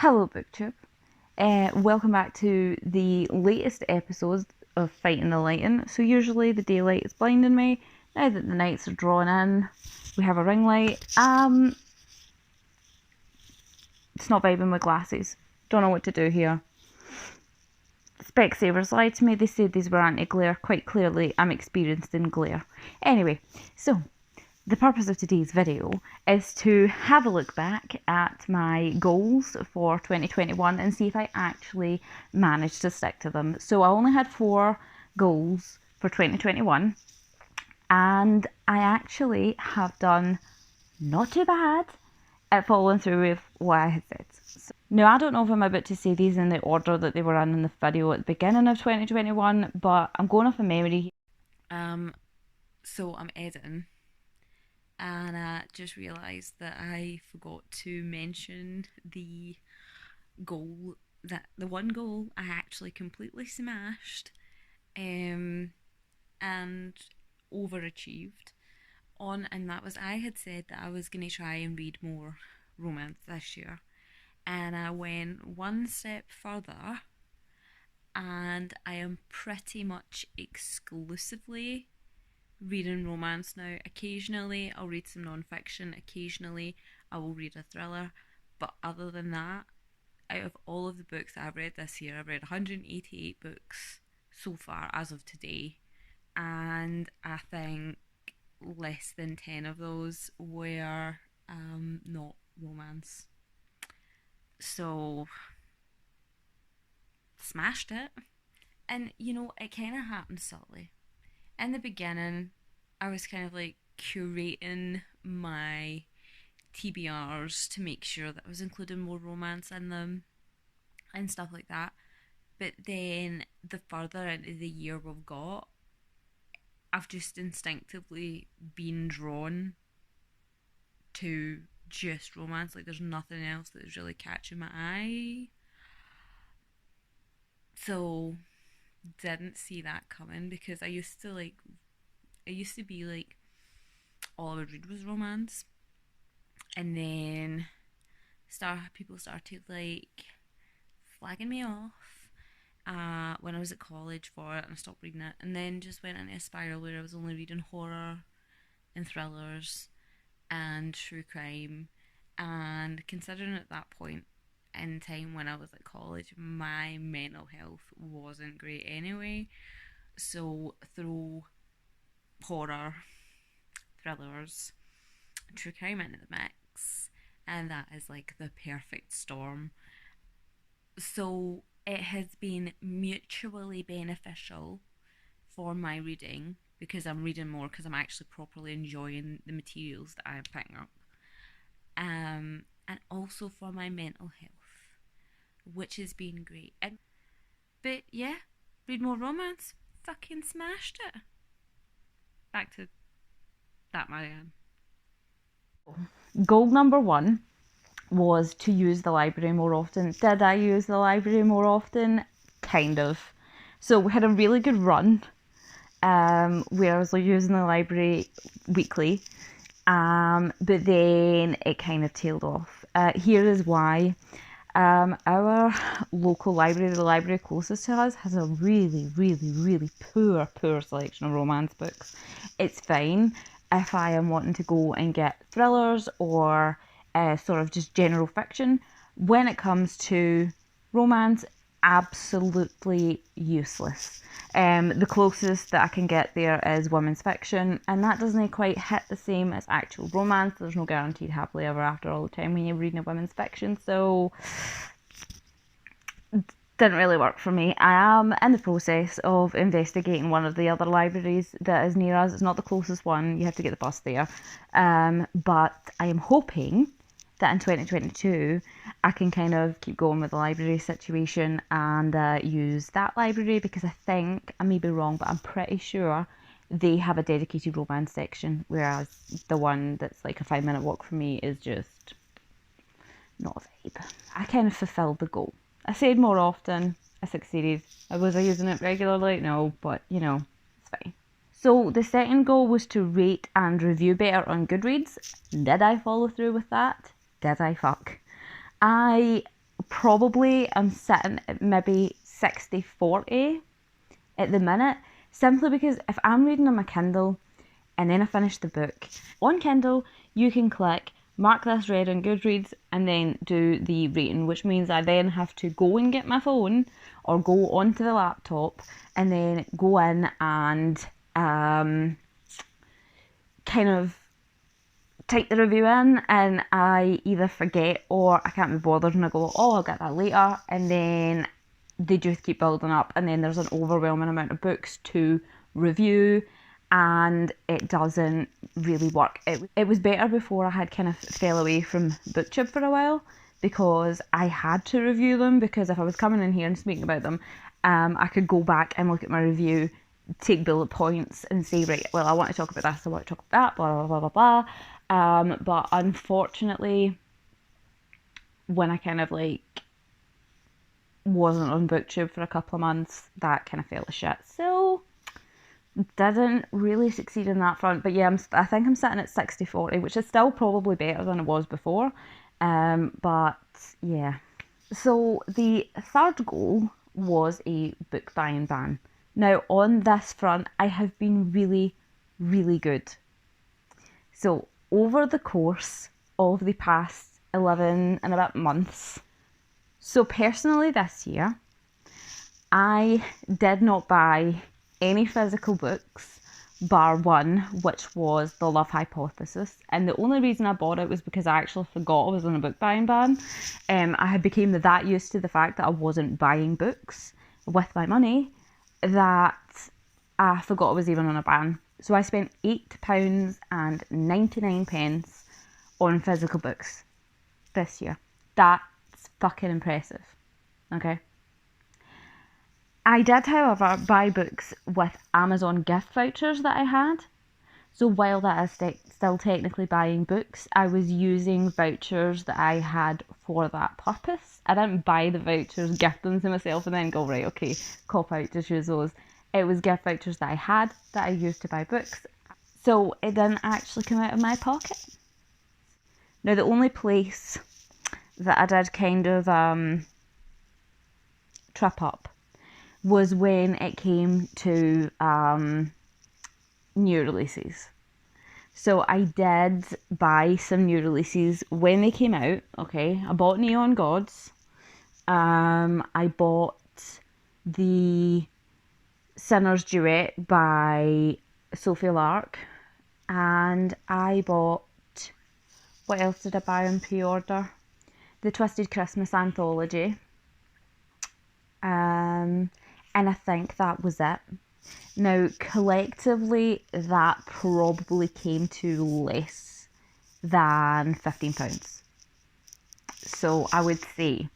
Hello booktube. Welcome back to the latest episode of Fighting the Lighting. So usually the daylight is blinding me. Now that the nights are drawing in, we have a ring light. It's not vibing with glasses. Don't know what to do here. Specsavers lied to me. They said these were anti-glare. Quite clearly I'm experienced in glare. Anyway, so the purpose of today's video is to have a look back at my goals for 2021 and see if I actually managed to stick to them. So I only had 4 goals for 2021 and I actually have done not too bad at following through with what I had said. Now, I don't know if I'm about to say these in the order that they were in the video at the beginning of 2021, but I'm going off of memory. So I'm editing. And I just realised that I forgot to mention the one goal I actually completely smashed and overachieved on, and that was I had said that I was going to try and read more romance this year. And I went one step further, and I am pretty much exclusively reading romance now. Occasionally I'll read some non-fiction, occasionally I will read a thriller, but other than that, out of all of the books that I've read this year, I've read 188 books so far as of today, and I think less than 10 of those were not romance. So smashed it. And you know, it kind of happened subtly. In the beginning, I was kind of like curating my TBRs to make sure that I was including more romance in them and stuff like that. But then the further into the year we've got, I've just instinctively been drawn to just romance. Like there's nothing else that's really catching my eye. So didn't see that coming because I used to be like all I would read was romance, and then people started like flagging me off when I was at college for it, and I stopped reading it, and then just went into a spiral where I was only reading horror and thrillers and true crime. And considering at that point in time when I was at college, my mental health wasn't great anyway. So throw horror, thrillers, true crime into the mix, and that is like the perfect storm. So it has been mutually beneficial for my reading because I'm reading more because I'm actually properly enjoying the materials that I'm picking up. And also for my mental health, which has been great. But yeah, read more romance, fucking smashed it. Back to that, Marianne. Goal number 1 was to use the library more often. Did I use the library more often? Kind of. So we had a really good run where I was like using the library weekly, but then it kind of tailed off. Here is why. Our local library, the library closest to us, has a really, really, really poor selection of romance books. It's fine if I am wanting to go and get thrillers or sort of just general fiction. When it comes to romance, absolutely useless. The closest that I can get there is women's fiction, and that doesn't quite hit the same as actual romance. There's no guaranteed happily ever after all the time when you're reading a women's fiction, so didn't really work for me. I am in the process of investigating one of the other libraries that is near us. It's not the closest one, you have to get the bus there, but I am hoping that in 2022 I can kind of keep going with the library situation and use that library, because I think, I may be wrong, but I'm pretty sure they have a dedicated romance section, whereas the one that's like a 5-minute walk from me is just not a vibe. I kind of fulfilled the goal. I said more often, I succeeded. Was I using it regularly? No, but you know, it's fine. So the second goal was to rate and review better on Goodreads. Did I follow through with that? Did I fuck? I probably I'm sitting at maybe 60-40 at the minute, simply because if I'm reading on my Kindle and then I finish the book, on Kindle you can click mark this read on Goodreads and then do the rating, which means I then have to go and get my phone or go onto the laptop and then go in and kind of type the review in, and I either forget or I can't be bothered and I go, oh, I'll get that later, and then they just keep building up, and then there's an overwhelming amount of books to review and it doesn't really work. It was better before I had kind of fell away from booktube for a while, because I had to review them, because if I was coming in here and speaking about them, I could go back and look at my review, take bullet points and say, right, well, I want to talk about this, I want to talk about that, blah, blah, blah, blah, blah. But unfortunately, when I kind of like wasn't on booktube for a couple of months, that kind of fell to shit. So didn't really succeed in that front. But yeah, I think I'm sitting at 60-40, which is still probably better than it was before. But yeah. So the third goal was a book buying ban. Now on this front, I have been really, really good. So over the course of the past 11 and a bit months, so personally this year, I did not buy any physical books bar one, which was The Love Hypothesis, and the only reason I bought it was because I actually forgot I was on a book buying ban. I had become that used to the fact that I wasn't buying books with my money that I forgot I was even on a ban. So I spent £8.99 on physical books this year. That's fucking impressive. Okay. I did, however, buy books with Amazon gift vouchers that I had. So while that is still technically buying books, I was using vouchers that I had for that purpose. I didn't buy the vouchers, gift them to myself, and then go, right, okay, cop out, just use those. It was gift vouchers that I had that I used to buy books. So it didn't actually come out of my pocket. Now, the only place that I did kind of trip up was when it came to new releases. So I did buy some new releases when they came out. Okay, I bought Neon Gods. I bought the Sinner's Duet by Sophie Lark, and I bought, what else did I buy on pre-order? The Twisted Christmas Anthology. And I think that was it. Now, collectively, that probably came to less than £15. So I would say,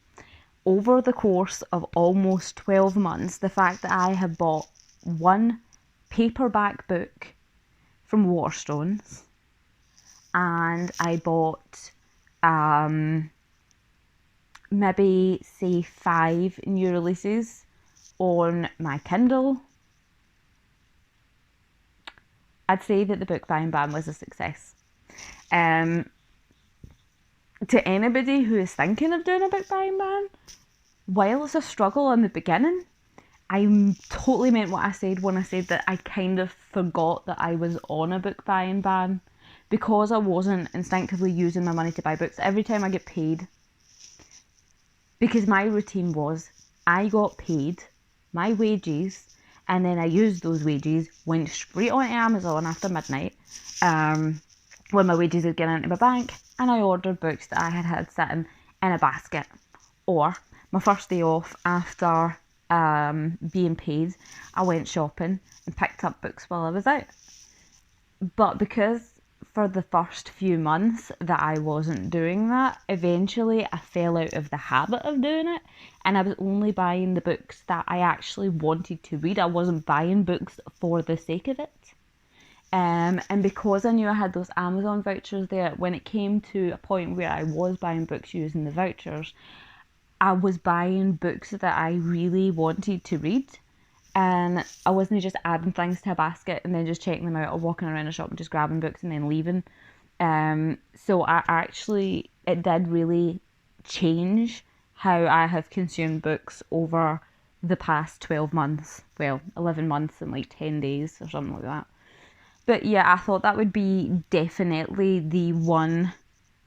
over the course of almost 12 months, the fact that I have bought one paperback book from Waterstones, and I bought maybe say 5 new releases on my Kindle, I'd say that the book buying ban was a success. To anybody who is thinking of doing a book buying ban, while it's a struggle in the beginning, I totally meant what I said when I said that I kind of forgot that I was on a book buying ban, because I wasn't instinctively using my money to buy books every time I get paid. Because my routine was, I got paid my wages, and then I used those wages, went straight onto Amazon after midnight, when my wages had gone into my bank, and I ordered books that I had sitting in a basket. Or my first day off after being paid, I went shopping and picked up books while I was out. But because for the first few months that I wasn't doing that, eventually I fell out of the habit of doing it, and I was only buying the books that I actually wanted to read. I wasn't buying books for the sake of it. And because I knew I had those Amazon vouchers there, when it came to a point where I was buying books using the vouchers, I was buying books that I really wanted to read. And I wasn't just adding things to a basket and then just checking them out, or walking around a shop and just grabbing books and then leaving. So it did really change how I have consumed books over the past 12 months. Well, 11 months and like 10 days or something like that. But yeah, I thought that would be definitely the one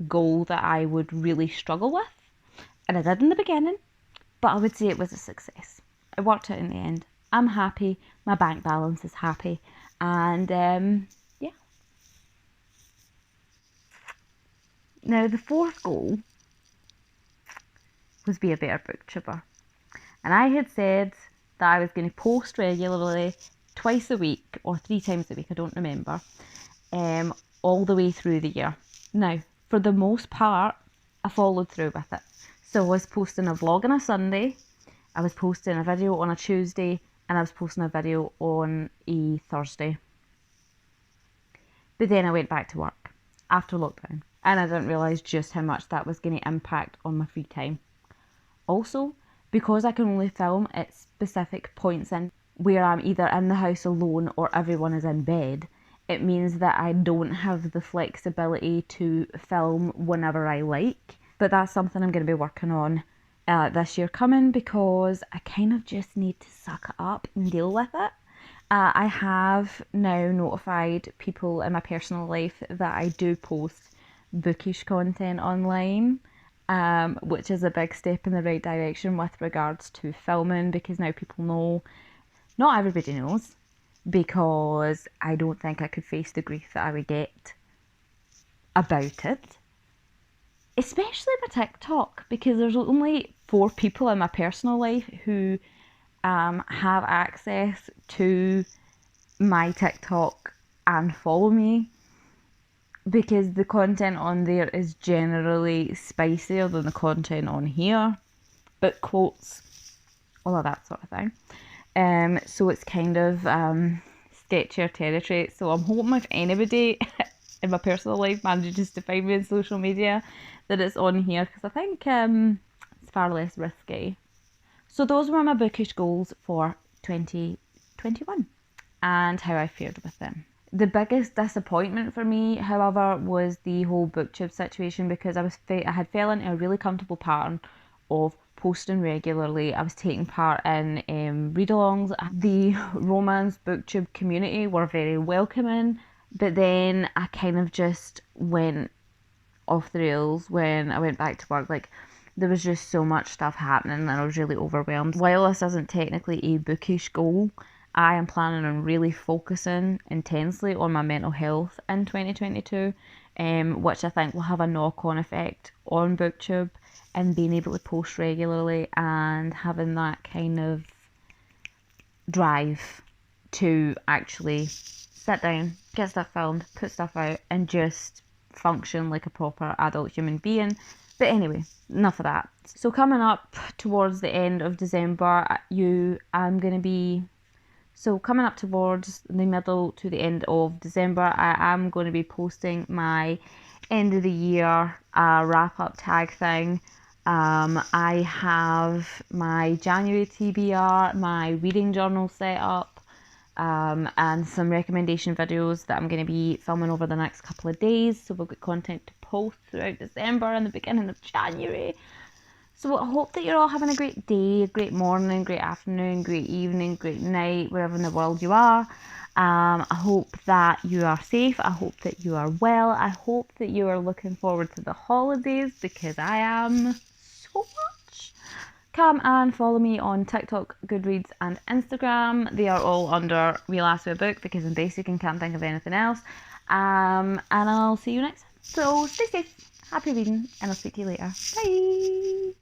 goal that I would really struggle with. And I did in the beginning, but I would say it was a success. It worked out in the end. I'm happy, my bank balance is happy, and yeah. Now the fourth goal was be a better booktuber. And I had said that I was going to post regularly twice a week or 3 times a week, I don't remember, all the way through the year. Now, for the most part, I followed through with it. So I was posting a vlog on a Sunday, I was posting a video on a Tuesday, and I was posting a video on a Thursday. But then I went back to work after lockdown, and I didn't realise just how much that was going to impact on my free time. Also, because I can only film at specific points in where I'm either in the house alone or everyone is in bed, it means that I don't have the flexibility to film whenever I like. But that's something I'm going to be working on this year coming, because I kind of just need to suck it up and deal with it. I have now notified people in my personal life that I do post bookish content online, which is a big step in the right direction with regards to filming, because now people know. Not everybody knows, because I don't think I could face the grief that I would get about it. Especially my TikTok, because there's only 4 people in my personal life who have access to my TikTok and follow me, because the content on there is generally spicier than the content on here, book quotes, all of that sort of thing. So it's kind of sketchier territory. So I'm hoping if anybody in my personal life manages to find me on social media, that it's on here, because I think it's far less risky. So those were my bookish goals for 2021 and how I fared with them. The biggest disappointment for me, however, was the whole booktube situation, because I had fell into a really comfortable pattern of posting regularly. I was taking part in read-alongs. The romance booktube community were very welcoming, but then I kind of just went off the rails when I went back to work. Like, there was just so much stuff happening and I was really overwhelmed. While this isn't technically a bookish goal, I am planning on really focusing intensely on my mental health in 2022, which I think will have a knock-on effect on booktube, and being able to post regularly and having that kind of drive to actually sit down, get stuff filmed, put stuff out, and just function like a proper adult human being. But anyway, enough of that. So coming up towards the end of December, coming up towards the middle to the end of December, I am going to be posting my end of the year wrap up tag thing. I have my January TBR, my reading journal set up, and some recommendation videos that I'm going to be filming over the next couple of days. So we've got content to post throughout December and the beginning of January. So I hope that you're all having a great day, a great morning, great afternoon, great evening, great night, wherever in the world you are. I hope that you are safe. I hope that you are well. I hope that you are looking forward to the holidays, because I am so much. Come and follow me on TikTok, Goodreads and Instagram. They are all under Real Ask Me a Book, because I'm basic and can't think of anything else. And I'll see you next time. So stay safe, happy reading, and I'll speak to you later. Bye!